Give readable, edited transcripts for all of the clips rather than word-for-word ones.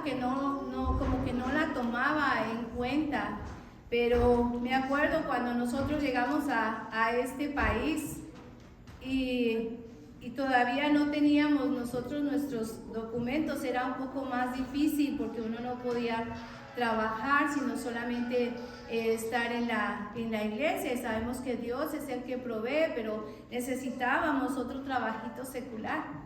que como que no la tomaba en cuenta. Pero me acuerdo cuando nosotros llegamos a este país y todavía no teníamos nosotros nuestros documentos, era un poco más difícil porque uno no podía trabajar, sino solamente estar en la iglesia. Y sabemos que Dios es el que provee, pero necesitábamos otro trabajito secular.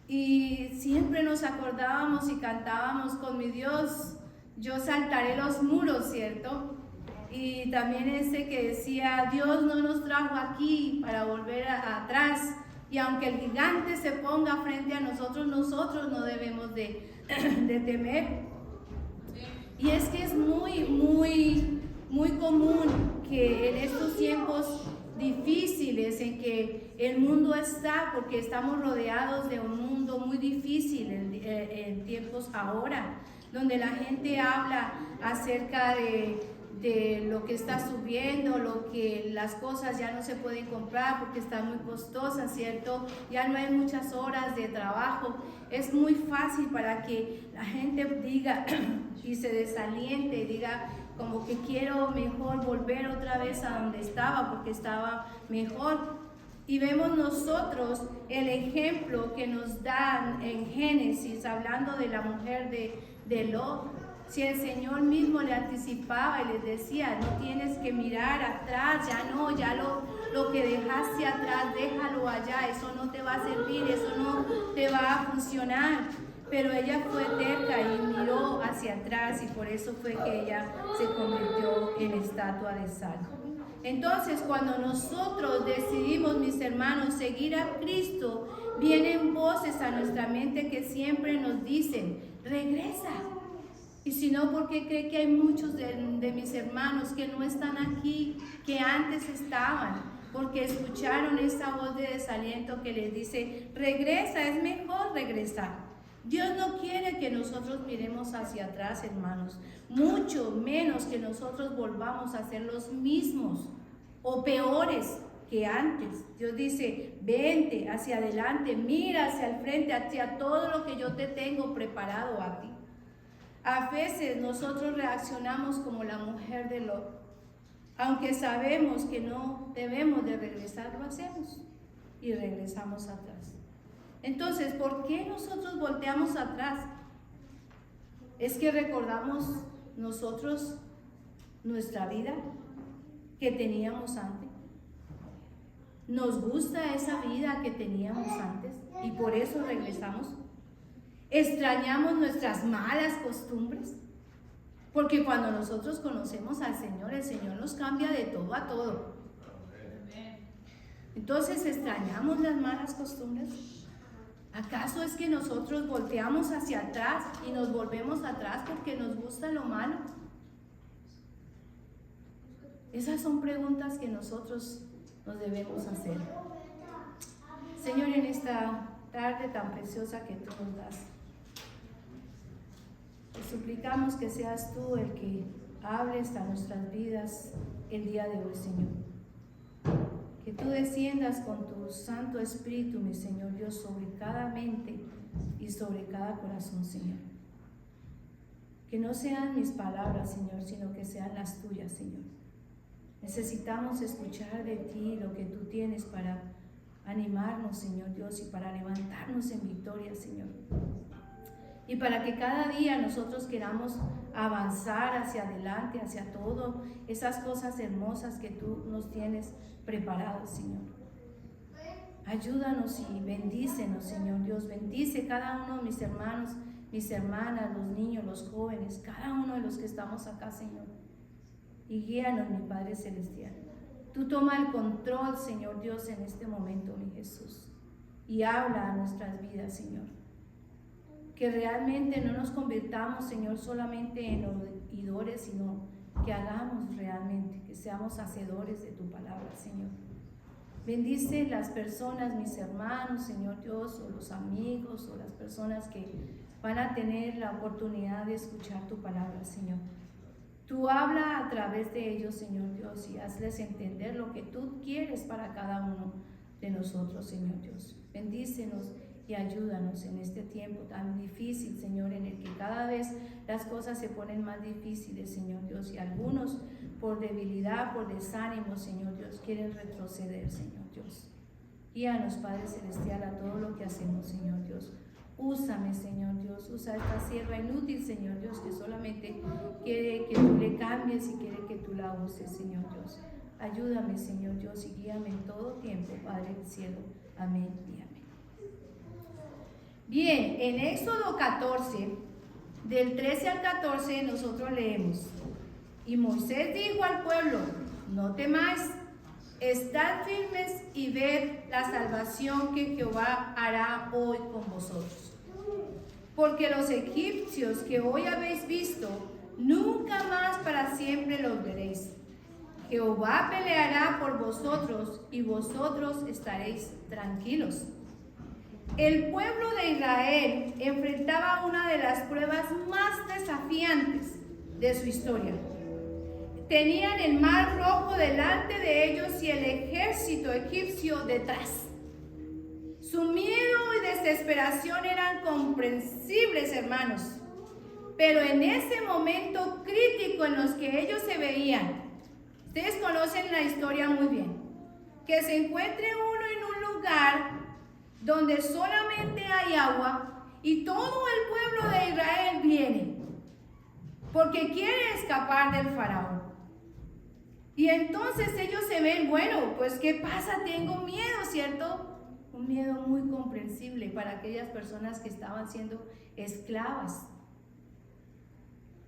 Y siempre nos acordábamos y cantábamos: con mi Dios yo saltaré los muros, ¿cierto? Y también que decía: Dios no nos trajo aquí para volver atrás, y aunque el gigante se ponga frente a nosotros, nosotros no debemos de temer. Y es que es muy común que en estos tiempos difíciles en que el mundo está, porque estamos rodeados de un mundo muy difícil en tiempos ahora, donde la gente habla acerca de lo que está subiendo, lo que las cosas ya no se pueden comprar porque están muy costosas, ¿cierto? Ya no hay muchas horas de trabajo. Es muy fácil para que la gente diga y se desaliente, diga como que quiero mejor volver otra vez a donde estaba porque estaba mejor. Y vemos nosotros el ejemplo que nos dan en Génesis, hablando de la mujer de Lot. Si el Señor mismo le anticipaba y les decía: no tienes que mirar atrás, ya lo que dejaste atrás, déjalo allá, eso no te va a servir, eso no te va a funcionar. Pero ella fue terca y miró hacia atrás, y por eso fue que ella se convirtió en estatua de sal. Entonces, cuando nosotros decidimos, mis hermanos, seguir a Cristo, vienen voces a nuestra mente que siempre nos dicen: regresa. Y si no, porque cree que hay muchos de mis hermanos que no están aquí, que antes estaban, porque escucharon esa voz de desaliento que les dice: regresa, es mejor regresar. Dios no quiere que nosotros miremos hacia atrás, hermanos, mucho menos que nosotros volvamos a ser los mismos o peores que antes. Dios dice: vente hacia adelante, mira hacia el frente, hacia todo lo que yo te tengo preparado a ti. A veces nosotros reaccionamos como la mujer de Lot. Aunque sabemos que no debemos de regresar, lo hacemos y regresamos atrás. Entonces, ¿por qué nosotros volteamos atrás? Es que recordamos nosotros nuestra vida que teníamos antes. Nos gusta esa vida que teníamos antes y por eso regresamos. Extrañamos nuestras malas costumbres, porque cuando nosotros conocemos al Señor, el Señor nos cambia de todo a todo. Entonces, ¿extrañamos las malas costumbres? ¿Acaso es que nosotros volteamos hacia atrás y nos volvemos atrás porque nos gusta lo malo? Esas son preguntas que nosotros nos debemos hacer. Señor, en esta tarde tan preciosa que tú nos das, te suplicamos que seas tú el que hables a nuestras vidas el día de hoy, Señor. Que tú desciendas con tu Santo Espíritu, mi Señor Dios, sobre cada mente y sobre cada corazón, Señor. Que no sean mis palabras, Señor, sino que sean las tuyas, Señor. Necesitamos escuchar de ti lo que tú tienes para animarnos, Señor Dios, y para levantarnos en victoria, Señor. Y para que cada día nosotros queramos avanzar hacia adelante, hacia todo, esas cosas hermosas que tú nos tienes preparadas, Señor. Ayúdanos y bendícenos, Señor Dios. Bendice cada uno de mis hermanos, mis hermanas, los niños, los jóvenes, cada uno de los que estamos acá, Señor. Y guíanos, mi Padre Celestial. Tú toma el control, Señor Dios, en este momento, mi Jesús. Y habla a nuestras vidas, Señor. Que realmente no nos convirtamos, Señor, solamente en oidores, sino que hagamos realmente, que seamos hacedores de tu palabra, Señor. Bendice las personas, mis hermanos, Señor Dios, o los amigos, o las personas que van a tener la oportunidad de escuchar tu palabra, Señor. Tú habla a través de ellos, Señor Dios, y hazles entender lo que tú quieres para cada uno de nosotros, Señor Dios. Bendícenos y ayúdanos en este tiempo tan difícil, Señor, en el que cada vez las cosas se ponen más difíciles, Señor Dios, y algunos por debilidad, por desánimo, Señor Dios, quieren retroceder, Señor Dios. Guíanos, Padre Celestial, a todo lo que hacemos, Señor Dios. Úsame, Señor Dios, usa esta sierva inútil, Señor Dios, que solamente quiere que tú le cambies y quiere que tú la uses, Señor Dios. Ayúdame, Señor Dios, y guíame en todo tiempo, Padre del cielo. Amén y amén. Bien, en Éxodo 14, del 13 al 14, nosotros leemos: y Moisés dijo al pueblo: no temáis, estad firmes y ved la salvación que Jehová hará hoy con vosotros. Porque los egipcios que hoy habéis visto, nunca más para siempre los veréis. Jehová peleará por vosotros y vosotros estaréis tranquilos. El pueblo de Israel enfrentaba una de las pruebas más desafiantes de su historia. Tenían el mar rojo delante de ellos y el ejército egipcio detrás. Su miedo y desesperación eran comprensibles, hermanos. Pero en ese momento crítico en los que ellos se veían, ustedes conocen la historia muy bien, que se encuentre uno en un lugar donde solamente hay agua y todo el pueblo de Israel viene porque quiere escapar del faraón. Y entonces ellos se ven, bueno, pues ¿qué pasa? Tengo miedo, ¿cierto? Un miedo muy comprensible para aquellas personas que estaban siendo esclavas.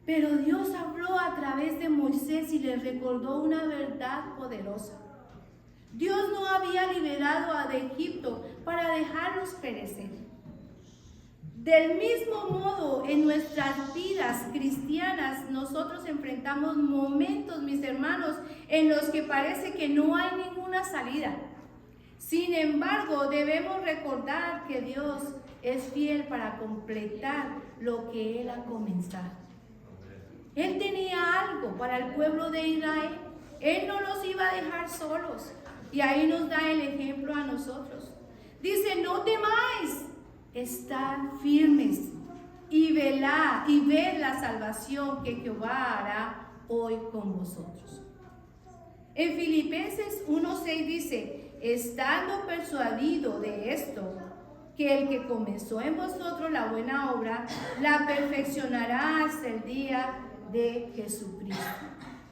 Pero Dios habló a través de Moisés y les recordó una verdad poderosa. Dios no había liberado de Egipto para dejarlos perecer. Del mismo modo, en nuestras vidas cristianas, nosotros enfrentamos momentos, mis hermanos, en los que parece que no hay ninguna salida. Sin embargo, debemos recordar que Dios es fiel para completar lo que Él ha comenzado. Él tenía algo para el pueblo de Israel. Él no los iba a dejar solos. Y ahí nos da el ejemplo a nosotros. Dice: no temáis, estad firmes y velad y ved la salvación que Jehová hará hoy con vosotros. En Filipenses 1:6 dice: estando persuadido de esto, que el que comenzó en vosotros la buena obra, la perfeccionará hasta el día de Jesucristo.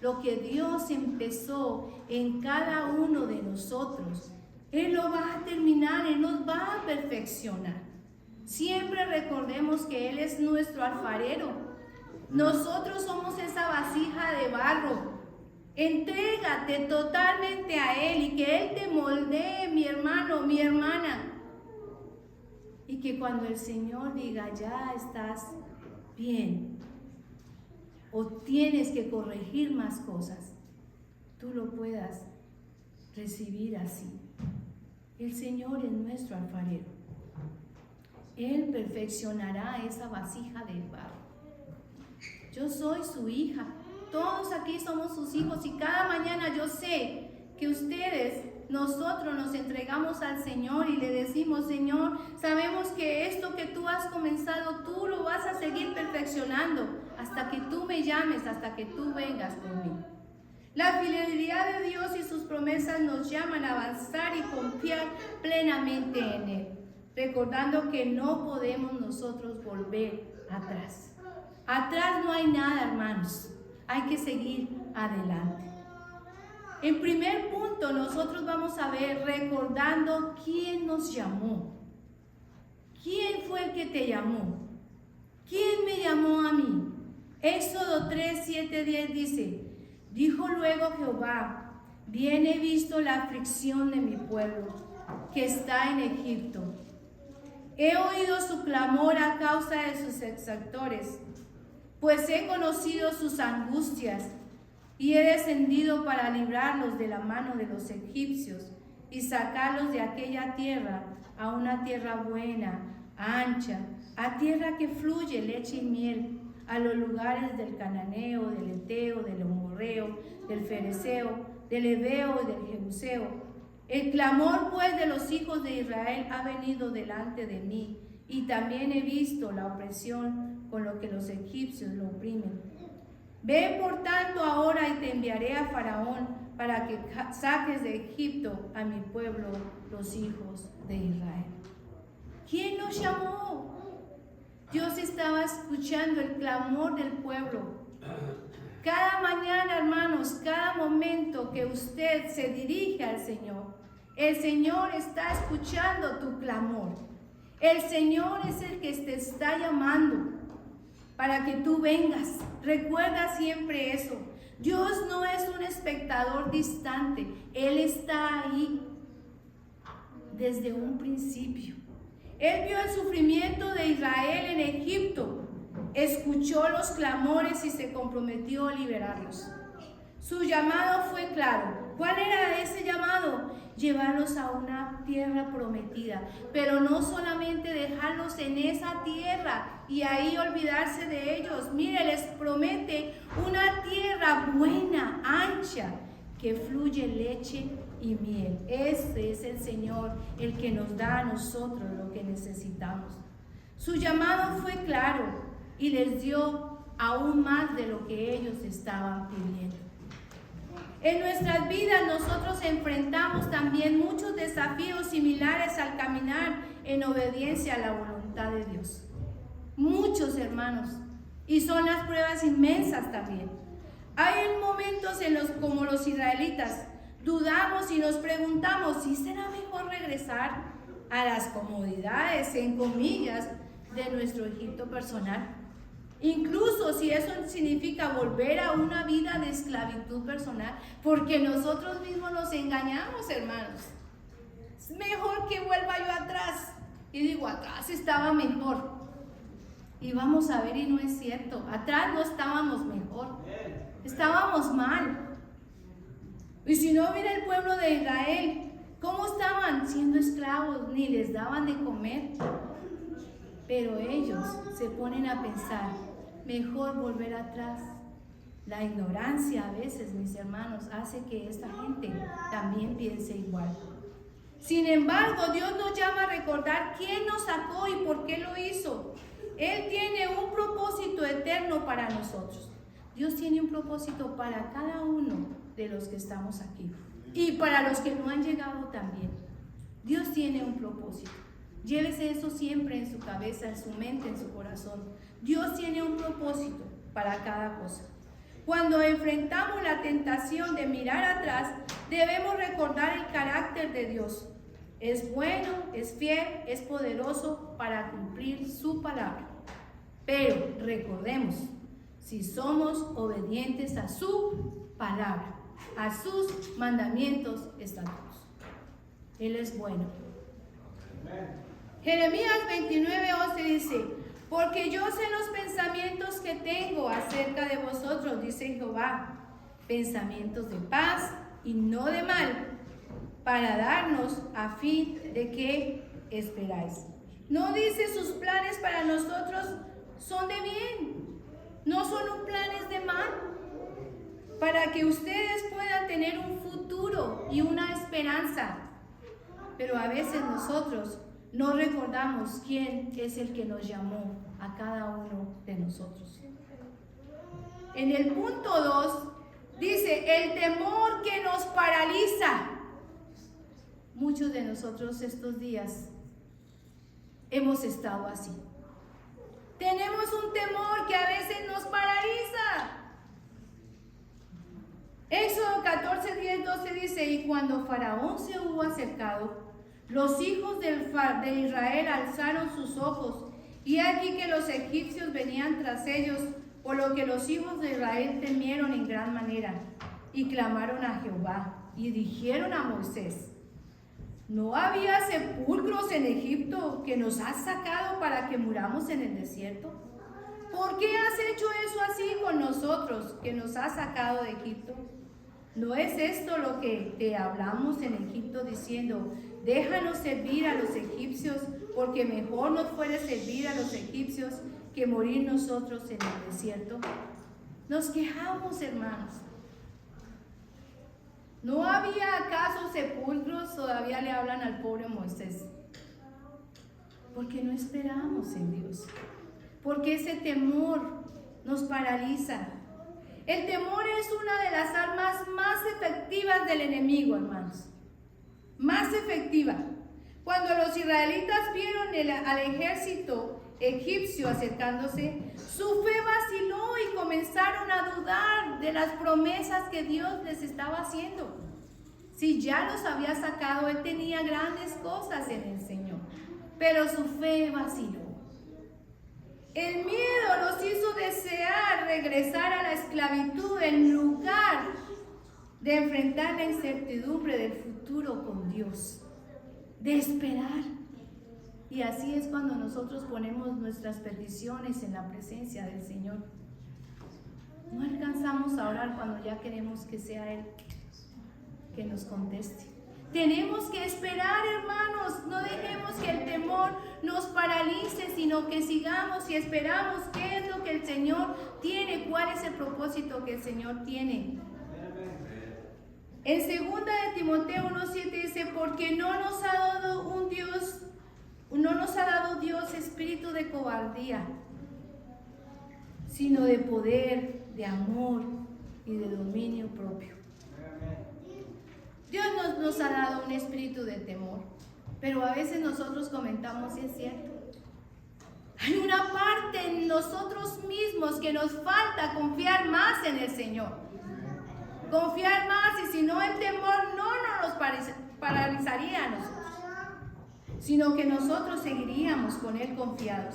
Lo que Dios empezó en cada uno de nosotros, Él lo va a terminar, Él nos va a perfeccionar. Siempre recordemos que Él es nuestro alfarero. Nosotros somos esa vasija de barro. Entrégate totalmente a Él y que Él te moldee, mi hermano, mi hermana. Y que cuando el Señor diga: ya estás bien, o tienes que corregir más cosas, tú lo puedas recibir así. El Señor es nuestro alfarero. Él perfeccionará esa vasija de barro. Yo soy su hija. Todos aquí somos sus hijos y cada mañana yo sé que nosotros nos entregamos al Señor y le decimos: Señor, sabemos que esto que tú has comenzado, tú lo vas a seguir perfeccionando hasta que tú me llames, hasta que tú vengas por mí. La fidelidad de Dios y sus promesas nos llaman a avanzar y confiar plenamente en Él, recordando que no podemos nosotros volver atrás. Atrás no hay nada, hermanos. Hay que seguir adelante. En primer punto, nosotros vamos a ver recordando quién nos llamó. ¿Quién fue el que te llamó? ¿Quién me llamó a mí? Éxodo 3, 7, 10 dice: dijo luego Jehová: bien he visto la aflicción de mi pueblo, que está en Egipto. He oído su clamor a causa de sus exactores, pues he conocido sus angustias, y he descendido para librarlos de la mano de los egipcios y sacarlos de aquella tierra a una tierra buena, ancha, a tierra que fluye leche y miel, a los lugares del cananeo, del eteo, del amorreo, del fereceo, del heveo y del jebuseo, El clamor pues de los hijos de Israel ha venido delante de mí, y también he visto la opresión con lo que los egipcios lo oprimen. Ve por tanto ahora y te enviaré a Faraón para que saques de Egipto a mi pueblo, los hijos de Israel. ¿Quién nos llamó? Dios estaba escuchando el clamor del pueblo. Cada mañana, hermanos, cada momento que usted se dirige al Señor, el Señor está escuchando tu clamor. El Señor es el que te está llamando para que tú vengas. Recuerda siempre eso. Dios no es un espectador distante. Él está ahí desde un principio. Él vio el sufrimiento de Israel en Egipto, escuchó los clamores y se comprometió a liberarlos. Su llamado fue claro. ¿Cuál era ese llamado? Llevarlos a una tierra prometida, pero no solamente dejarlos en esa tierra y ahí olvidarse de ellos. Mire, les promete una tierra buena, ancha, que fluye leche y miel. Ese es el Señor, el que nos da a nosotros lo que necesitamos. Su llamado fue claro y les dio aún más de lo que ellos estaban pidiendo. En nuestras vidas nosotros enfrentamos también muchos desafíos similares al caminar en obediencia a la voluntad de Dios. Muchos, hermanos, y son las pruebas inmensas también. Hay momentos en los, como los israelitas, dudamos y nos preguntamos si será mejor regresar a las comodidades, en comillas, de nuestro Egipto personal. Incluso si eso significa volver a una vida de esclavitud personal, porque nosotros mismos nos engañamos, hermanos. Es mejor que vuelva yo atrás. Y digo, atrás estaba mejor. Y vamos a ver, y no es cierto. Atrás no estábamos mejor. Estábamos mal. Y si no, mira el pueblo de Israel, ¿cómo estaban? Siendo esclavos, ni les daban de comer. Pero ellos se ponen a pensar, mejor volver atrás. La ignorancia a veces, mis hermanos, hace que esta gente también piense igual. Sin embargo, Dios nos llama a recordar quién nos sacó y por qué lo hizo. Él tiene un propósito eterno para nosotros. Dios tiene un propósito para cada uno de los que estamos aquí. Y para los que no han llegado también. Dios tiene un propósito. Llévese eso siempre en su cabeza, en su mente, en su corazón. Dios tiene un propósito para cada cosa. Cuando enfrentamos la tentación de mirar atrás, debemos recordar el carácter de Dios. Es bueno, es fiel, es poderoso para cumplir su palabra. Pero recordemos, si somos obedientes a su palabra, a sus mandamientos, estatutos. Él es bueno. Jeremías 29:11 dice, porque yo sé los pensamientos que tengo acerca de vosotros, dice Jehová, pensamientos de paz y no de mal, para darnos a fin de que esperáis. No dice sus planes para nosotros son de bien, no son planes de mal, para que ustedes puedan tener un futuro y una esperanza. Pero a veces nosotros no recordamos quién es el que nos llamó a cada uno de nosotros. En el punto 2 dice, el temor que nos paraliza. Muchos de nosotros estos días hemos estado así. Tenemos un temor que a veces nos paraliza. Éxodo 14:10-12 dice, y cuando Faraón se hubo acercado, los hijos de Israel alzaron sus ojos, y aquí que los egipcios venían tras ellos, por lo que los hijos de Israel temieron en gran manera, y clamaron a Jehová, y dijeron a Moisés, ¿no había sepulcros en Egipto que nos has sacado para que muramos en el desierto? ¿Por qué has hecho eso así con nosotros, que nos has sacado de Egipto? ¿No es esto lo que te hablamos en Egipto diciendo, déjanos servir a los egipcios, porque mejor nos fuera servir a los egipcios que morir nosotros en el desierto? Nos quejamos, hermanos. ¿No había acaso sepulcros? Todavía le hablan al pobre Moisés. Porque no esperamos en Dios. Porque ese temor nos paraliza. El temor es una de las armas más efectivas del enemigo, hermanos. Más efectiva. Cuando los israelitas vieron al ejército egipcio acercándose, su fe vaciló y comenzaron a dudar de las promesas que Dios les estaba haciendo. Si ya los había sacado, él tenía grandes cosas en el Señor, pero su fe vaciló. El miedo los hizo desear regresar a la esclavitud en lugar de enfrentar la incertidumbre del futuro con Dios, de esperar. Y así es cuando nosotros ponemos nuestras peticiones en la presencia del Señor. No alcanzamos a orar cuando ya queremos que sea Él que nos conteste. Tenemos que esperar, hermanos. No dejemos que el temor nos paralice, sino que sigamos y esperamos qué es lo que el Señor tiene, cuál es el propósito que el Señor tiene. En 2 de Timoteo 1:7 dice, porque no nos ha dado Dios espíritu de cobardía, sino de poder, de amor y de dominio propio. Dios nos ha dado un espíritu de temor, pero a veces nosotros comentamos, y es cierto, hay una parte en nosotros mismos que nos falta confiar más en el Señor. Confiar más, y si no, el temor no nos paralizaría a nosotros, sino que nosotros seguiríamos con Él confiados.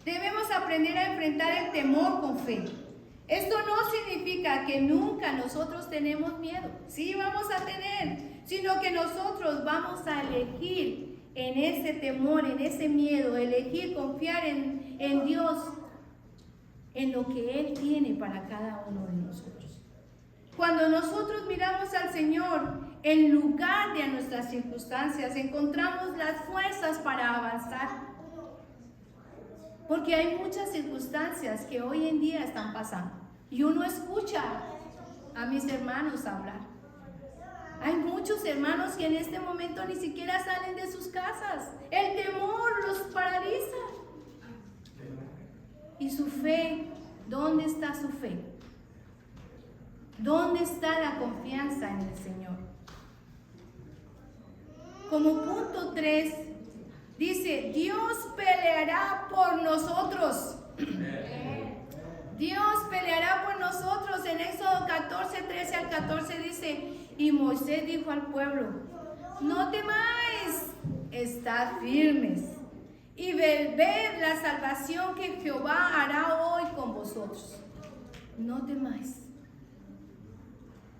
Debemos aprender a enfrentar el temor con fe. Esto no significa que nunca nosotros tenemos miedo. Sí vamos a tener, sino que nosotros vamos a elegir en ese temor, en ese miedo, elegir confiar en Dios, en lo que Él tiene para cada uno de nosotros. Cuando nosotros miramos al Señor en lugar de a nuestras circunstancias, encontramos las fuerzas para avanzar. Porque hay muchas circunstancias que hoy en día están pasando. Y uno escucha a mis hermanos hablar. Hay muchos hermanos que en este momento ni siquiera salen de sus casas. El temor los paraliza. Y su fe, ¿dónde está su fe? ¿Dónde está la confianza en el Señor? Como punto 3, dice, Dios peleará por nosotros. Dios peleará por nosotros. En Éxodo 14, 13 al 14 dice, y Moisés dijo al pueblo, no temáis, estad firmes y ved la salvación que Jehová hará hoy con vosotros. No temáis.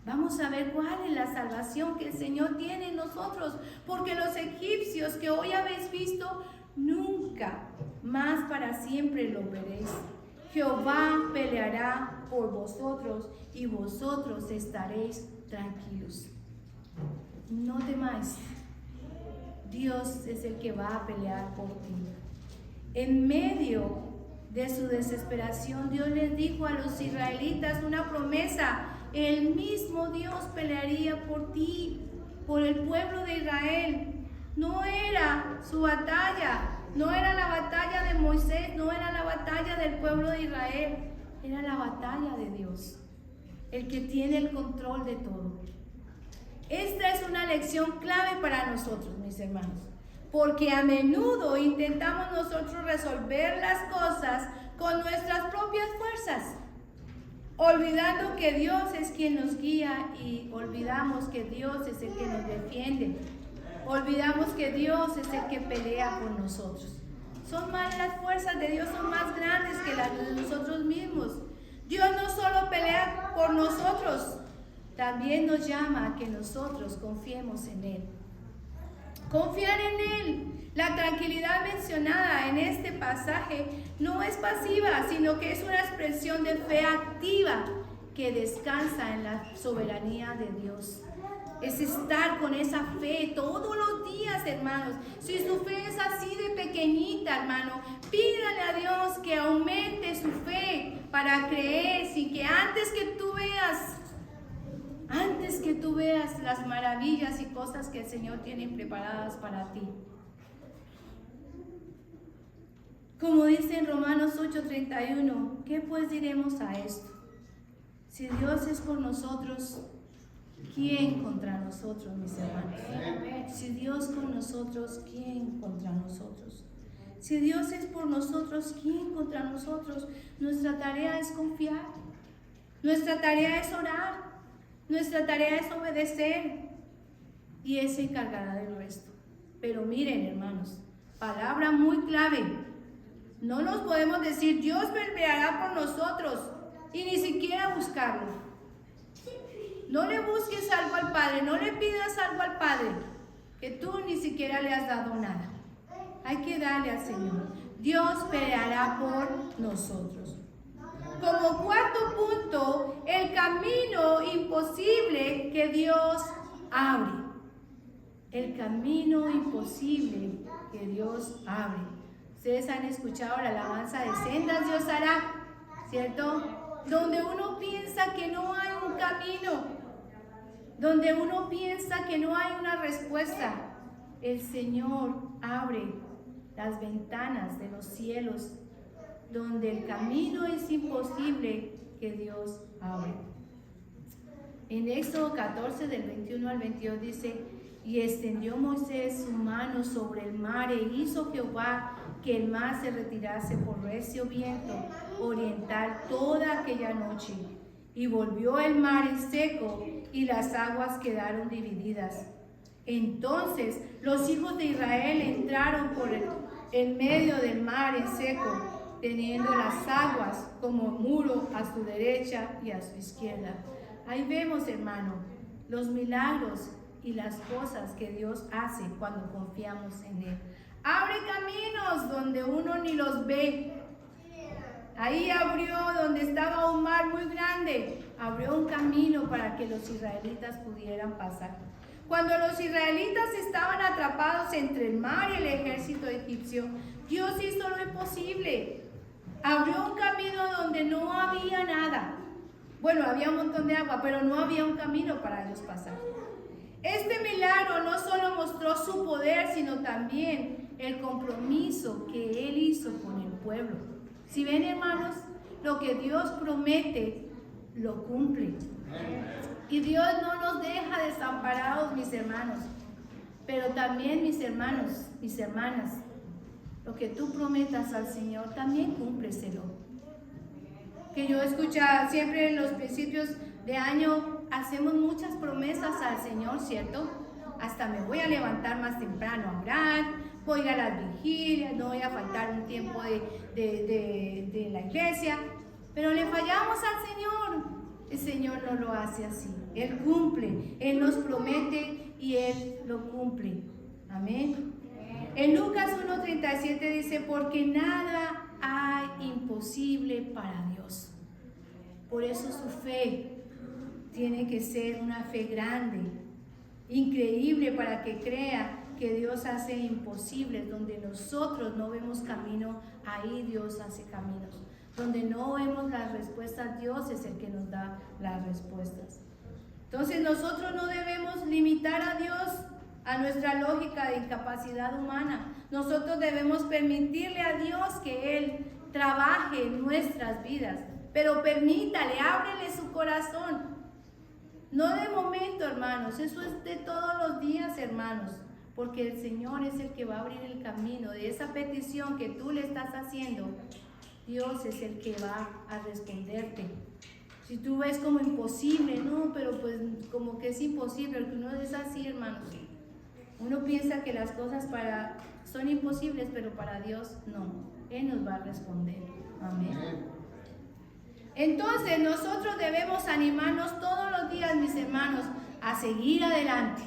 Vamos a ver cuál es la salvación que el Señor tiene en nosotros, porque los egipcios que hoy habéis visto, nunca más para siempre lo veréis. Jehová peleará por vosotros y vosotros estaréis tranquilos. No temáis. Dios es el que va a pelear por ti. En medio de su desesperación, Dios les dijo a los israelitas una promesa. El mismo Dios pelearía por ti, por el pueblo de Israel. No era su batalla, no era la batalla de Moisés, no era la batalla del pueblo de Israel, era la batalla de Dios, el que tiene el control de todo. Esta es una lección clave para nosotros, mis hermanos, porque a menudo intentamos nosotros resolver las cosas con nuestras propias fuerzas, olvidando que Dios es quien nos guía, y olvidamos que Dios es el que nos defiende. Olvidamos que Dios es el que pelea por nosotros. Las fuerzas de Dios son más grandes que las de nosotros mismos. Dios no solo pelea por nosotros, también nos llama a que nosotros confiemos en Él. Confiar en Él. La tranquilidad mencionada en este pasaje no es pasiva, sino que es una expresión de fe activa que descansa en la soberanía de Dios. Es estar con esa fe todos los días, hermanos. Si su fe es así de pequeñita, hermano, pídale a Dios que aumente su fe para creer, sin que antes Antes que tú veas las maravillas y cosas que el Señor tiene preparadas para ti. Como dice en Romanos 8:31, ¿qué pues diremos a esto? Si Dios es por nosotros, ¿quién contra nosotros, mis hermanos? Si Dios con nosotros, ¿quién contra nosotros? Si Dios es por nosotros, ¿quién contra nosotros? Nuestra tarea es confiar. Nuestra tarea es orar. Nuestra tarea es obedecer. Y Él se encargará del resto. Pero miren, hermanos, palabra muy clave. No nos podemos decir, Dios peleará por nosotros, y ni siquiera buscarlo. No le busques algo al Padre, no le pidas algo al Padre, que tú ni siquiera le has dado nada. Hay que darle al Señor. Dios peleará por nosotros. Como cuarto punto, el camino imposible que Dios abre. El camino imposible que Dios abre. Ustedes han escuchado la alabanza de sendas Dios hará, ¿cierto? Donde uno piensa que no hay un camino, donde uno piensa que no hay una respuesta, el Señor abre las ventanas de los cielos, donde el camino es imposible que Dios abre. En Éxodo 14, del 21 al 22 dice, y extendió Moisés su mano sobre el mar e hizo Jehová que el mar se retirase por recio viento oriental toda aquella noche. Y volvió el mar en seco y las aguas quedaron divididas. Entonces los hijos de Israel entraron por el medio del mar en seco, teniendo las aguas como muro a su derecha y a su izquierda. Ahí vemos, hermano, los milagros y las cosas que Dios hace cuando confiamos en Él. Abre caminos donde uno ni los ve. Ahí abrió donde estaba un mar muy grande. Abrió un camino para que los israelitas pudieran pasar. Cuando los israelitas estaban atrapados entre el mar y el ejército egipcio, Dios hizo lo imposible. Abrió un camino donde no había nada. Bueno, había un montón de agua, pero no había un camino para ellos pasar. Este milagro no solo mostró su poder, sino también el compromiso que Él hizo con el pueblo. Si ven, hermanos, lo que Dios promete, lo cumple. Y Dios no nos deja desamparados, mis hermanos. Pero también, mis hermanos, mis hermanas, lo que tú prometas al Señor, también cúmpleselo. Que yo escucho siempre en los principios de año, hacemos muchas promesas al Señor, ¿cierto? Hasta me voy a levantar más temprano a orar, voy a ir a las vigilias, no voy a faltar un tiempo de la iglesia, pero le fallamos al Señor. El Señor no lo hace así. Él cumple, Él nos promete y Él lo cumple. Amén. En Lucas 1:37 dice, porque nada hay imposible para Dios. Por eso su fe tiene que ser una fe grande, increíble, para que crea que Dios hace imposibles. Donde nosotros no vemos camino, ahí Dios hace caminos. Donde no vemos las respuestas, Dios es el que nos da las respuestas. Entonces nosotros no debemos limitar a Dios a nuestra lógica de incapacidad humana. Nosotros debemos permitirle a Dios que Él trabaje en nuestras vidas. Pero permítale, ábrele su corazón. No de momento, hermanos, eso es de todos los días, hermanos. Porque el Señor es el que va a abrir el camino de esa petición que tú le estás haciendo. Dios es el que va a responderte. Si tú ves como imposible, no, pero pues como que es imposible, porque uno es así, hermanos. Uno piensa que las cosas son imposibles, pero para Dios no. Él nos va a responder. Amén. Entonces nosotros debemos animarnos todos los días, mis hermanos, a seguir adelante,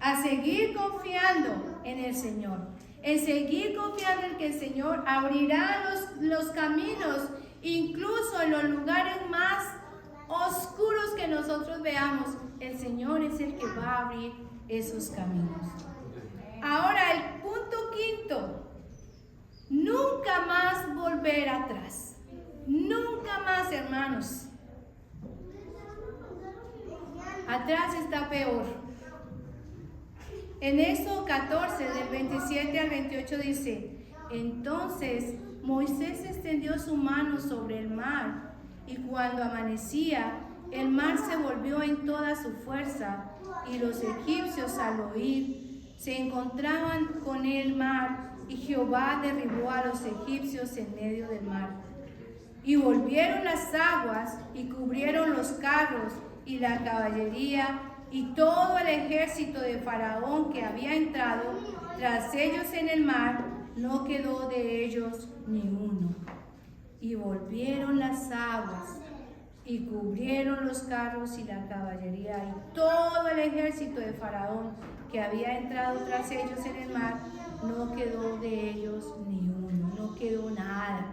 a seguir confiando en el Señor. En seguir confiando en que el Señor abrirá los caminos, incluso en los lugares más oscuros que nosotros veamos. El Señor es el que va a abrir esos caminos. Ahora, el punto quinto: nunca más volver atrás. Nunca más, hermanos. Atrás está peor. En Éxodo 14, del 27 al 28 dice: entonces Moisés extendió su mano sobre el mar, y cuando amanecía, el mar se volvió en toda su fuerza, y los egipcios al oír se encontraban con el mar, y Jehová derribó a los egipcios en medio del mar. Y volvieron las aguas y cubrieron los carros y la caballería y todo el ejército de Faraón que había entrado tras ellos en el mar, no quedó de ellos ni uno. Y volvieron las aguas y cubrieron los carros y la caballería y todo el ejército de Faraón que había entrado tras ellos en el mar, no quedó de ellos ni uno, no quedó nada.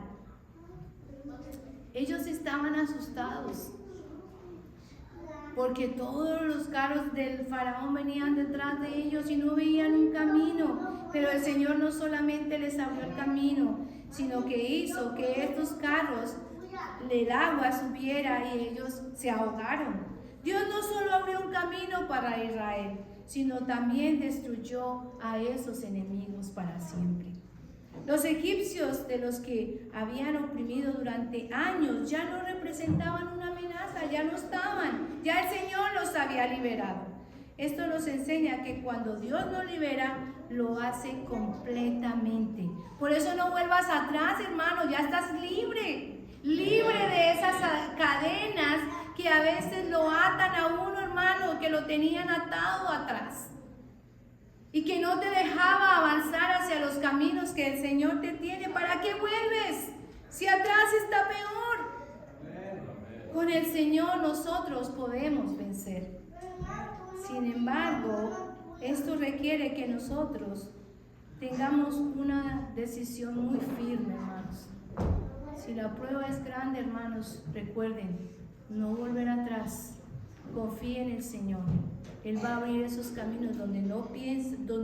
Ellos estaban asustados porque todos los carros del Faraón venían detrás de ellos y no veían un camino. Pero el Señor no solamente les abrió el camino, sino que hizo que estos carros, el agua subiera y ellos se ahogaron. Dios no solo abrió un camino para Israel, sino también destruyó a esos enemigos para siempre. Los egipcios, de los que habían oprimido durante años, ya no representaban una amenaza, ya no estaban, ya el Señor los había liberado. Esto nos enseña que cuando Dios nos libera, lo hace completamente. Por eso no vuelvas atrás, hermano, ya estás libre, libre de esas cadenas que a veces lo atan a uno, hermano, que lo tenían atado atrás y que no te dejaba avanzar hacia los caminos que el Señor te tiene. ¿Para qué vuelves? Si atrás está peor. Con el Señor nosotros podemos vencer. Sin embargo, esto requiere que nosotros tengamos una decisión muy firme, hermanos. Si la prueba es grande, hermanos, recuerden, no volver atrás. Confía en el Señor. Él va a abrir esos caminos donde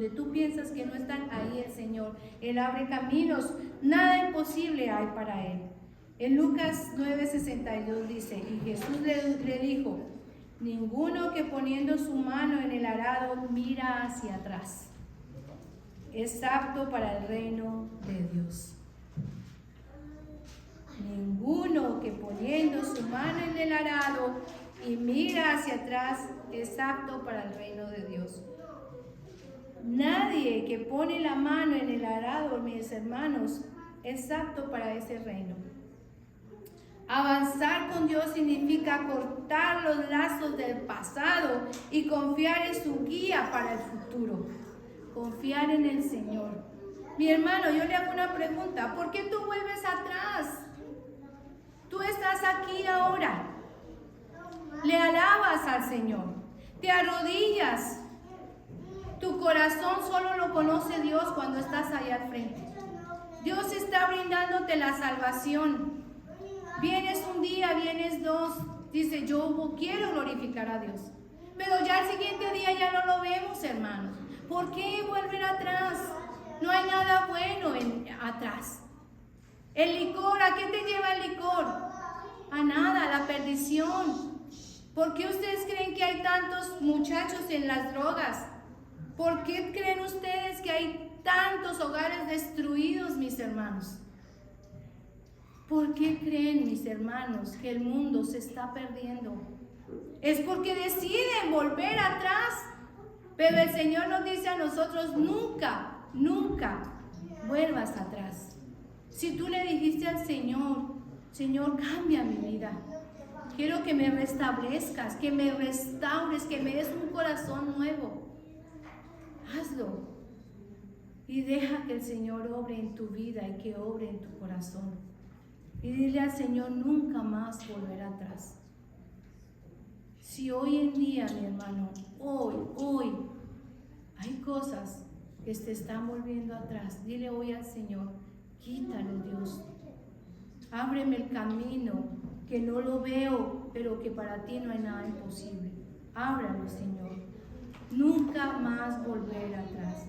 tú piensas que no están, ahí el Señor. Él abre caminos, nada imposible hay para Él. En Lucas 9:62 dice: y Jesús le dijo: ninguno que poniendo su mano en el arado mira hacia atrás es apto para el reino de Dios. Ninguno que poniendo su mano en el arado y mira hacia atrás es apto para el reino de Dios. Nadie que pone la mano en el arado, mis hermanos, es apto para ese reino. Avanzar con Dios significa cortar los lazos del pasado y confiar en su guía para el futuro. Confiar en el Señor. Mi hermano, yo le hago una pregunta: ¿por qué tú vuelves atrás? Tú estás aquí ahora. Le alabas al Señor, te arrodillas. Tu corazón solo lo conoce Dios cuando estás allá al frente. Dios está brindándote la salvación. Vienes un día, vienes dos, dice: yo quiero glorificar a Dios. Pero ya el siguiente día ya no lo vemos, hermanos. ¿Por qué volver atrás? No hay nada bueno atrás. El licor, ¿a qué te lleva el licor? A nada, a la perdición. ¿Por qué ustedes creen que hay tantos muchachos en las drogas? ¿Por qué creen ustedes que hay tantos hogares destruidos, mis hermanos? ¿Por qué creen, mis hermanos, que el mundo se está perdiendo? Es porque deciden volver atrás. Pero el Señor nos dice a nosotros: nunca, nunca vuelvas atrás. Si tú le dijiste al Señor: Señor, cambia mi vida. Quiero que me restablezcas, que me restaures, que me des un corazón nuevo. Hazlo. Y deja que el Señor obre en tu vida y que obre en tu corazón. Y dile al Señor: nunca más volver atrás. Si hoy en día, mi hermano, hoy, hay cosas que te están volviendo atrás, dile hoy al Señor: quítalo, Dios. Ábreme el camino, que no lo veo, pero que para ti no hay nada imposible. Ábralo, Señor. Nunca más volver atrás.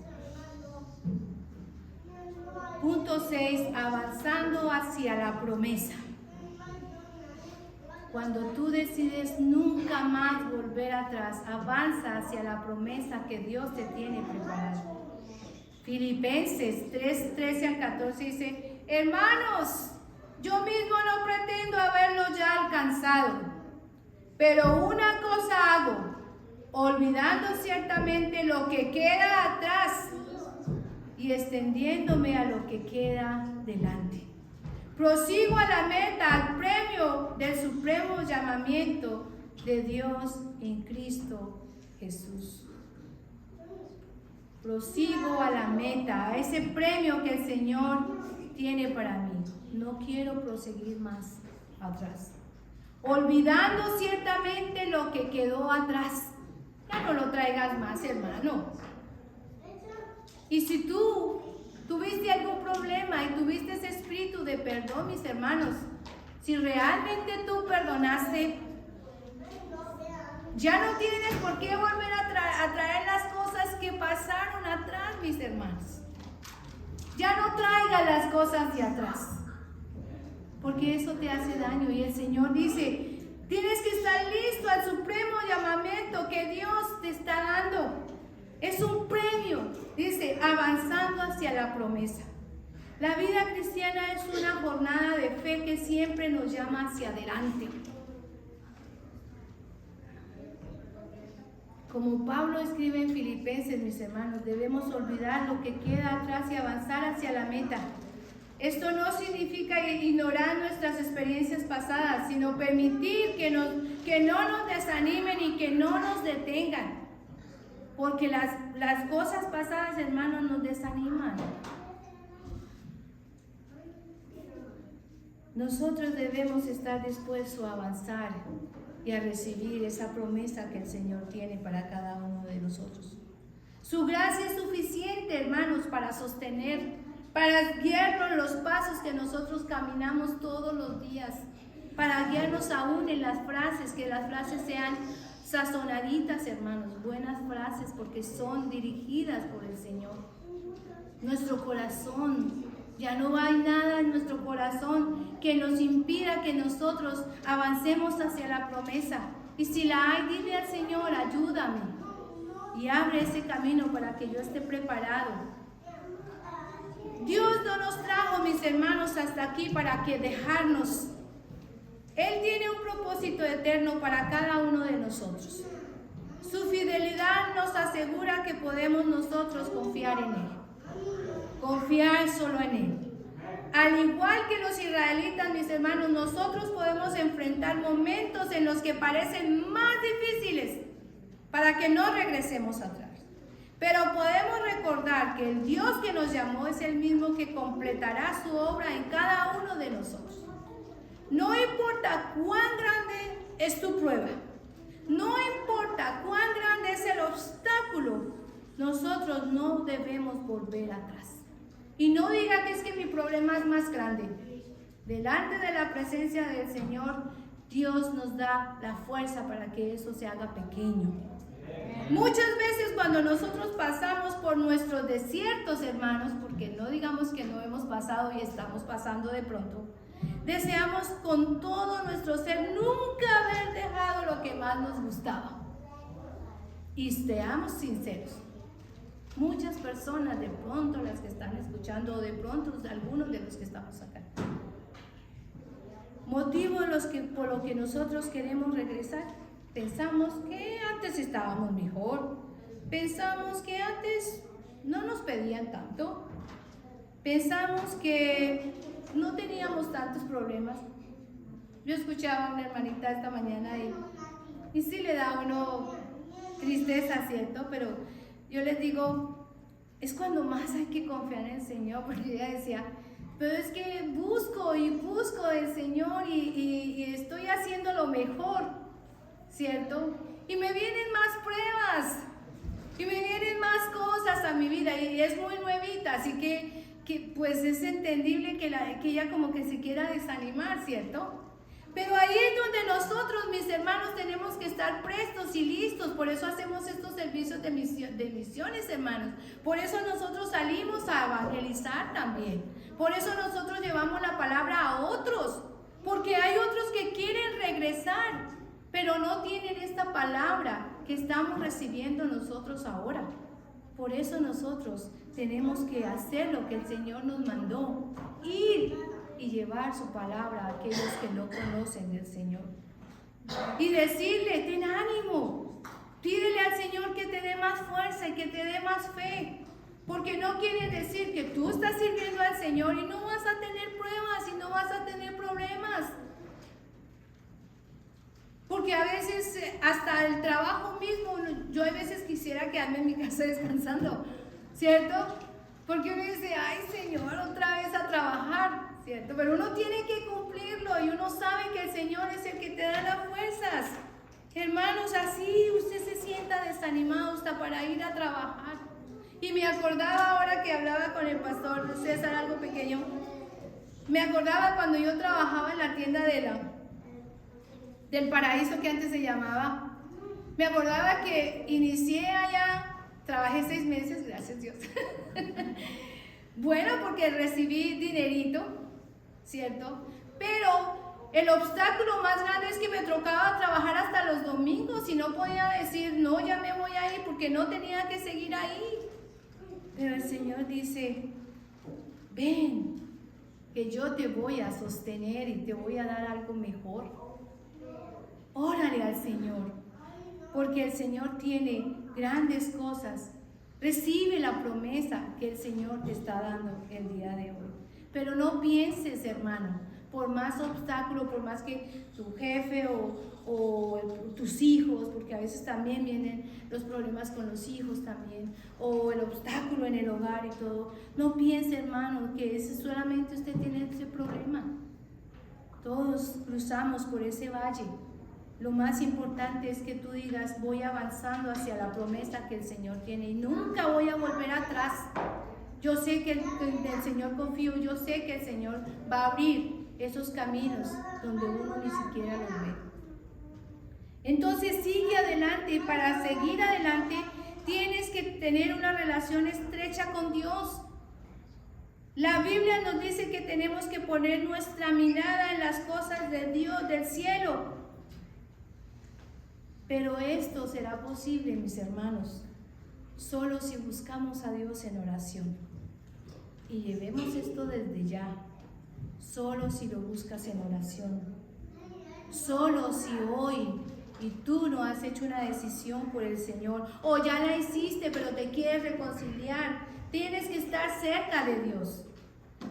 Punto 6. Avanzando hacia la promesa. Cuando tú decides nunca más volver atrás, avanza hacia la promesa que Dios te tiene preparada. Filipenses 3:13 al 14 dice: hermanos, yo mismo no pretendo haberlo ya alcanzado, pero una cosa hago, olvidando ciertamente lo que queda atrás y extendiéndome a lo que queda delante. Prosigo a la meta, al premio del supremo llamamiento de Dios en Cristo Jesús. Prosigo a la meta, a ese premio que el Señor tiene para mí. No quiero proseguir más atrás. Olvidando ciertamente lo que quedó atrás. Ya no lo traigas más, hermano. Y si tú tuviste algún problema y tuviste ese espíritu de perdón, mis hermanos, si realmente tú perdonaste, ya no tienes por qué volver a traer las cosas que pasaron atrás, mis hermanos. Ya no traigas las cosas de atrás, porque eso te hace daño. Y el Señor dice, tienes que estar listo al supremo llamamiento que Dios te está dando. Es un premio, dice, avanzando hacia la promesa. La vida cristiana es una jornada de fe que siempre nos llama hacia adelante. Como Pablo escribe en Filipenses, mis hermanos, debemos olvidar lo que queda atrás y avanzar hacia la meta. Esto no significa ignorar nuestras experiencias pasadas, sino permitir que no nos desanimen y que no nos detengan. Porque las cosas pasadas, hermanos, nos desaniman. Nosotros debemos estar dispuestos a avanzar y a recibir esa promesa que el Señor tiene para cada uno de nosotros. Su gracia es suficiente, hermanos, para sostener, para guiarnos los pasos que nosotros caminamos todos los días, para guiarnos aún en las frases, que las frases sean sazonaditas, hermanos, buenas frases, porque son dirigidas por el Señor. Nuestro corazón, ya no hay nada en nuestro corazón que nos impida que nosotros avancemos hacia la promesa. Y si la hay, dile al Señor, ayúdame, y abre ese camino para que yo esté preparado. Dios no nos trajo, mis hermanos, hasta aquí para que dejarnos. Él tiene un propósito eterno para cada uno de nosotros. Su fidelidad nos asegura que podemos nosotros confiar en Él. Confiar solo en Él. Al igual que los israelitas, mis hermanos, nosotros podemos enfrentar momentos en los que parecen más difíciles para que no regresemos atrás. Pero podemos recordar que el Dios que nos llamó es el mismo que completará su obra en cada uno de nosotros. No importa cuán grande es tu prueba, no importa cuán grande es el obstáculo, nosotros no debemos volver atrás. Y no diga que es que mi problema es más grande. Delante de la presencia del Señor, Dios nos da la fuerza para que eso se haga pequeño. Muchas veces cuando nosotros pasamos por nuestros desiertos, hermanos, porque no digamos que no hemos pasado y estamos pasando de pronto, deseamos con todo nuestro ser nunca haber dejado lo que más nos gustaba. Y seamos sinceros, muchas personas, de pronto las que están escuchando, o de pronto algunos de los que estamos acá, motivo por lo que nosotros queremos regresar. Pensamos que antes estábamos mejor, pensamos que antes no nos pedían tanto, pensamos que no teníamos tantos problemas. Yo escuchaba a una hermanita esta mañana y sí le da a uno tristeza, ¿cierto? Pero yo les digo, es cuando más hay que confiar en el Señor, porque ella decía, pero es que busco y busco del Señor y estoy haciendo lo mejor, ¿cierto? Y me vienen más pruebas, y me vienen más cosas a mi vida, y es muy nuevita, así que pues es entendible que ella como que se quiera desanimar, ¿cierto? Pero ahí es donde nosotros, mis hermanos, tenemos que estar prestos y listos. Por eso hacemos estos servicios de misiones, hermanos. Por eso nosotros salimos a evangelizar también. Por eso nosotros llevamos la palabra a otros. Porque hay otros que quieren regresar, pero no tienen esta palabra que estamos recibiendo nosotros ahora. Por eso nosotros tenemos que hacer lo que el Señor nos mandó, ir y llevar su palabra a aquellos que no conocen del Señor. Y decirle, ten ánimo, pídele al Señor que te dé más fuerza y que te dé más fe. Porque no quiere decir que tú estás sirviendo al Señor y no vas a tener pruebas y no vas a tener problemas. Porque a veces hasta el trabajo mismo, yo a veces quisiera quedarme en mi casa descansando, ¿cierto? Porque uno dice, ay Señor, otra vez a trabajar, ¿cierto? Pero uno tiene que cumplirlo y uno sabe que el Señor es el que te da las fuerzas. Hermanos, así usted se sienta desanimado hasta para ir a trabajar. Y me acordaba ahora que hablaba con el pastor César, algo pequeño, me acordaba cuando yo trabajaba en la tienda del Paraíso, que antes se llamaba. Me acordaba que inicié allá, trabajé 6 meses, gracias Dios. Bueno, porque recibí dinerito, ¿cierto? Pero el obstáculo más grande es que me tocaba trabajar hasta los domingos y no podía decir, no, ya me voy a ir, porque no tenía que seguir ahí. Pero el Señor dice, ven, que yo te voy a sostener y te voy a dar algo mejor. Órale al Señor, porque el Señor tiene grandes cosas. Recibe la promesa que el Señor te está dando el día de hoy. Pero no pienses, hermano, por más obstáculo, por más que tu jefe o tus hijos, porque a veces también vienen los problemas con los hijos también, o el obstáculo en el hogar y todo. No piense, hermano, que solamente usted tiene ese problema. Todos cruzamos por ese valle. Lo más importante es que tú digas, voy avanzando hacia la promesa que el Señor tiene y nunca voy a volver atrás. Yo sé que del Señor confío, yo sé que el Señor va a abrir esos caminos donde uno ni siquiera los ve. Entonces sigue adelante, y para seguir adelante tienes que tener una relación estrecha con Dios. La Biblia nos dice que tenemos que poner nuestra mirada en las cosas de Dios, del cielo. Pero esto será posible, mis hermanos, solo si buscamos a Dios en oración. Y llevemos esto desde ya. Solo si lo buscas en oración. Solo si hoy y tú no has hecho una decisión por el Señor, o ya la hiciste pero te quieres reconciliar, tienes que estar cerca de Dios.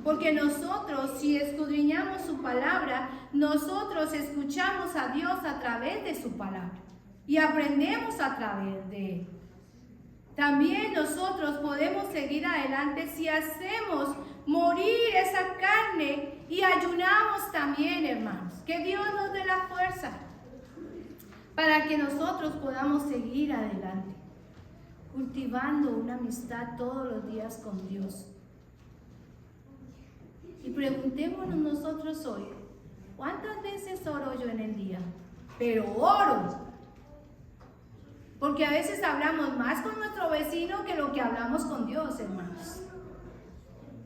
Porque nosotros, si escudriñamos su palabra, nosotros escuchamos a Dios a través de su palabra y aprendemos a través de Él. También nosotros podemos seguir adelante si hacemos morir esa carne y ayunamos también, hermanos. Que Dios nos dé la fuerza para que nosotros podamos seguir adelante, cultivando una amistad todos los días con Dios. Y preguntémonos nosotros hoy, ¿cuántas veces oro yo en el día? Pero oro. Porque a veces hablamos más con nuestro vecino que lo que hablamos con Dios, hermanos.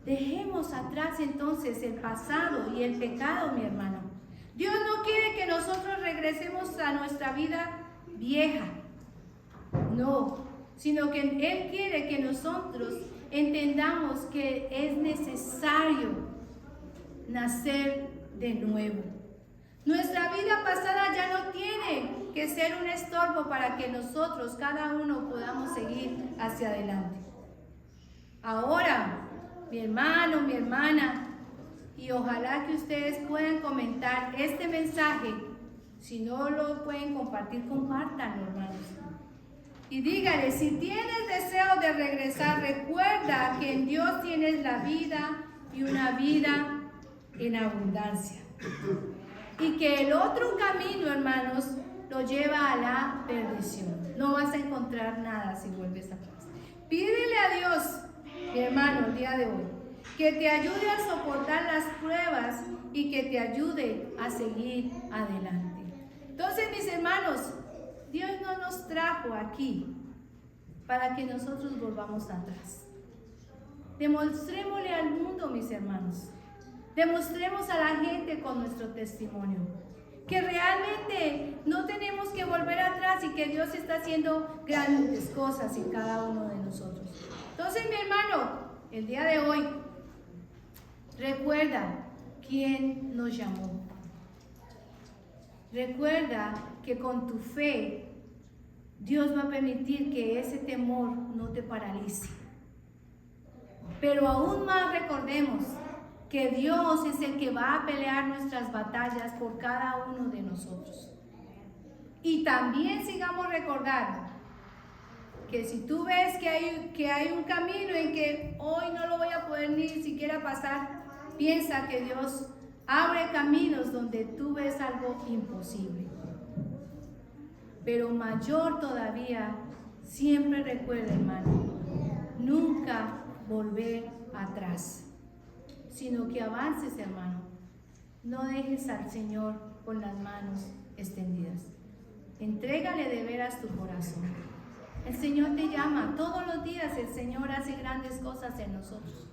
Dejemos atrás entonces el pasado y el pecado, mi hermano. Dios no quiere que nosotros regresemos a nuestra vida vieja. No, sino que Él quiere que nosotros entendamos que es necesario nacer de nuevo. Nuestra vida pasada ya no tiene que ser un estorbo para que nosotros, cada uno, podamos seguir hacia adelante. Ahora, mi hermano, mi hermana, y ojalá que ustedes puedan comentar este mensaje. Si no lo pueden compartir, compártanlo, hermanos. Y dígale, si tienes deseo de regresar, recuerda que en Dios tienes la vida y una vida en abundancia. Y que el otro camino, hermanos, lo lleva a la perdición. No vas a encontrar nada si vuelves atrás. Pídele a Dios, mi hermano, el día de hoy, que te ayude a soportar las pruebas y que te ayude a seguir adelante. Entonces, mis hermanos, Dios no nos trajo aquí para que nosotros volvamos atrás. Demostrémosle al mundo, mis hermanos. Demostremos a la gente con nuestro testimonio que realmente no tenemos que volver atrás y que Dios está haciendo grandes cosas en cada uno de nosotros. Entonces, mi hermano, el día de hoy, recuerda quién nos llamó. Recuerda que con tu fe Dios va a permitir que ese temor no te paralice. Pero aún más recordemos que Dios es el que va a pelear nuestras batallas por cada uno de nosotros. Y también sigamos recordando que si tú ves que hay un camino en que hoy no lo voy a poder ni siquiera pasar, piensa que Dios abre caminos donde tú ves algo imposible. Pero mayor todavía, siempre recuerda, hermano, nunca volver atrás, sino que avances, hermano. No dejes al Señor con las manos extendidas. Entrégale de veras tu corazón. El Señor te llama. Todos los días el Señor hace grandes cosas en nosotros.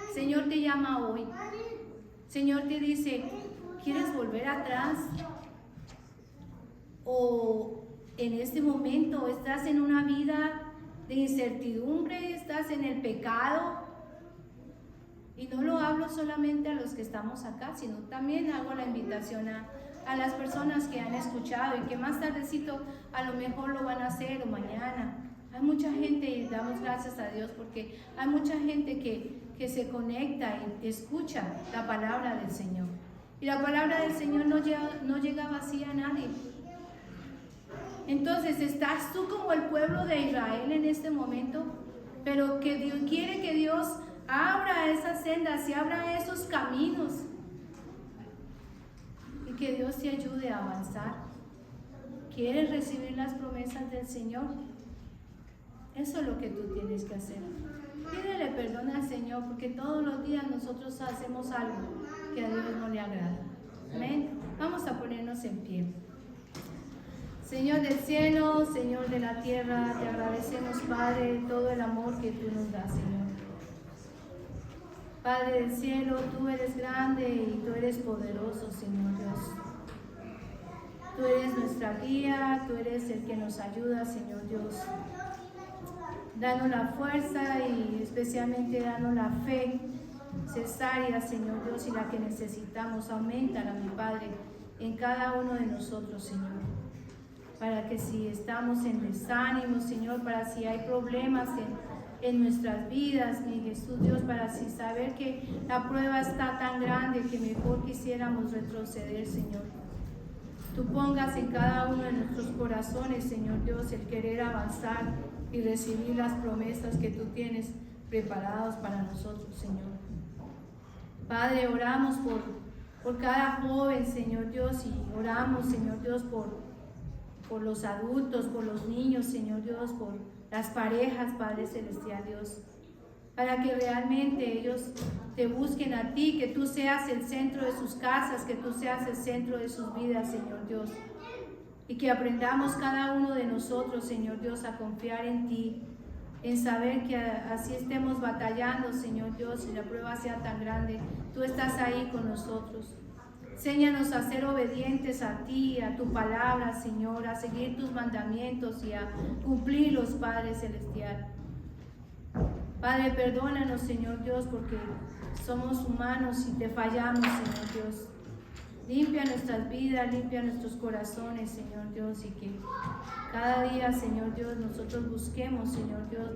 El Señor te llama hoy. El Señor te dice, ¿quieres volver atrás? O en este momento estás en una vida de incertidumbre, estás en el pecado. Y no lo hablo solamente a los que estamos acá, sino también hago la invitación a las personas que han escuchado y que más tardecito a lo mejor lo van a hacer o mañana. Hay mucha gente, y damos gracias a Dios porque hay mucha gente que se conecta y escucha la palabra del Señor. Y la palabra del Señor no llega vacía a nadie. Entonces, ¿estás tú como el pueblo de Israel en este momento? Pero que Dios quiere que Dios abra esas sendas y abra esos caminos. Y que Dios te ayude a avanzar. ¿Quieres recibir las promesas del Señor? Eso es lo que tú tienes que hacer. Pídele perdón al Señor porque todos los días nosotros hacemos algo que a Dios no le agrada. Amén. Vamos a ponernos en pie. Señor del cielo, Señor de la tierra, te agradecemos, Padre, todo el amor que tú nos das, Señor. Padre del cielo, tú eres grande y tú eres poderoso, Señor Dios. Tú eres nuestra guía, tú eres el que nos ayuda, Señor Dios. Danos la fuerza y especialmente danos la fe necesaria, Señor Dios, y la que necesitamos. Auméntala, mi Padre, en cada uno de nosotros, Señor. Para que si estamos en desánimo, Señor, para si hay problemas en nuestras vidas, mi Jesús Dios, para si saber que la prueba está tan grande que mejor quisiéramos retroceder, Señor. Tú pongas en cada uno de nuestros corazones, Señor Dios, el querer avanzar y recibir las promesas que tú tienes preparadas para nosotros, Señor. Padre, oramos por cada joven, Señor Dios, y oramos, Señor Dios, por los adultos, por los niños, Señor Dios, por las parejas, Padre Celestial, Dios, para que realmente ellos te busquen a ti, que tú seas el centro de sus casas, que tú seas el centro de sus vidas, Señor Dios, y que aprendamos cada uno de nosotros, Señor Dios, a confiar en ti, en saber que así estemos batallando, Señor Dios, y la prueba sea tan grande, tú estás ahí con nosotros. Enséñanos a ser obedientes a ti, a tu palabra, Señor, a seguir tus mandamientos y a cumplirlos, Padre Celestial. Padre, perdónanos, Señor Dios, porque somos humanos y te fallamos, Señor Dios. Limpia nuestras vidas, limpia nuestros corazones, Señor Dios, y que cada día, Señor Dios, nosotros busquemos, Señor Dios,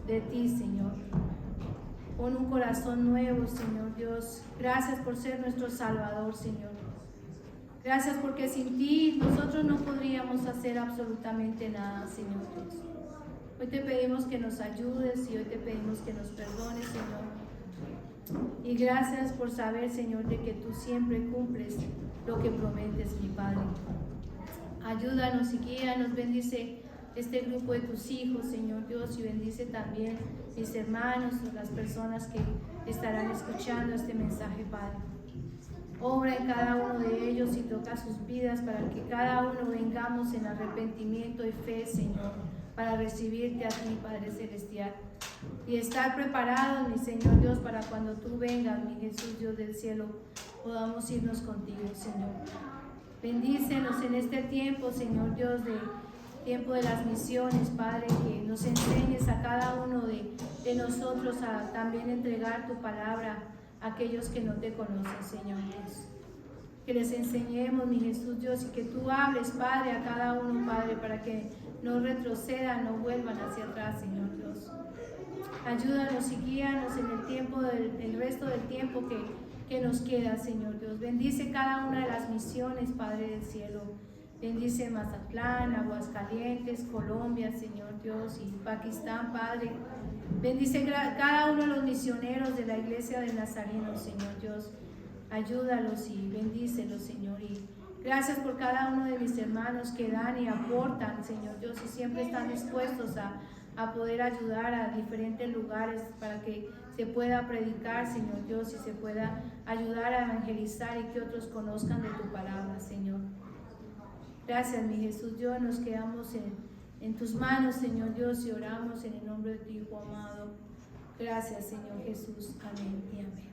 de ti, Señor. Pon un corazón nuevo, Señor Dios. Gracias por ser nuestro Salvador, Señor. Gracias porque sin ti nosotros no podríamos hacer absolutamente nada, Señor Dios. Hoy te pedimos que nos ayudes y hoy te pedimos que nos perdones, Señor. Y gracias por saber, Señor, de que tú siempre cumples lo que prometes, mi Padre. Ayúdanos y guíanos, bendice este grupo de tus hijos, Señor Dios, y bendice también mis hermanos, las personas que estarán escuchando este mensaje, Padre. Obra en cada uno de ellos y toca sus vidas para que cada uno vengamos en arrepentimiento y fe, Señor, para recibirte a ti, Padre Celestial. Y estar preparados, mi Señor Dios, para cuando tú vengas, mi Jesús Dios del cielo, podamos irnos contigo, Señor. Bendícenos en este tiempo, Señor Dios, de tiempo de las misiones, Padre, que nos enseñes a cada uno de nosotros a también entregar tu palabra a aquellos que no te conocen, Señor Dios. Que les enseñemos, mi Jesús Dios, y que tú hables, Padre, a cada uno, Padre, para que no retrocedan, no vuelvan hacia atrás, Señor Dios. Ayúdanos y guíanos en el tiempo, el resto del tiempo que nos queda, Señor Dios. Bendice cada una de las misiones, Padre del cielo. Bendice Mazatlán, Aguascalientes, Colombia, Señor Dios, y Pakistán, Padre. Bendice cada uno de los misioneros de la iglesia del Nazareno, Señor Dios. Ayúdalos y bendícelos, Señor. Y gracias por cada uno de mis hermanos que dan y aportan, Señor Dios, y siempre están dispuestos a poder ayudar a diferentes lugares para que se pueda predicar, Señor Dios, y se pueda ayudar a evangelizar y que otros conozcan de tu palabra, Señor. Gracias, mi Jesús Dios, nos quedamos en tus manos, Señor Dios, y oramos en el nombre de tu Hijo amado. Gracias, Señor Jesús. Amén y amén.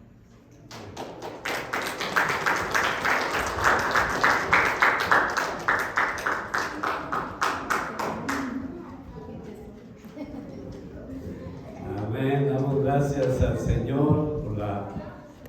Amén, damos gracias al Señor por la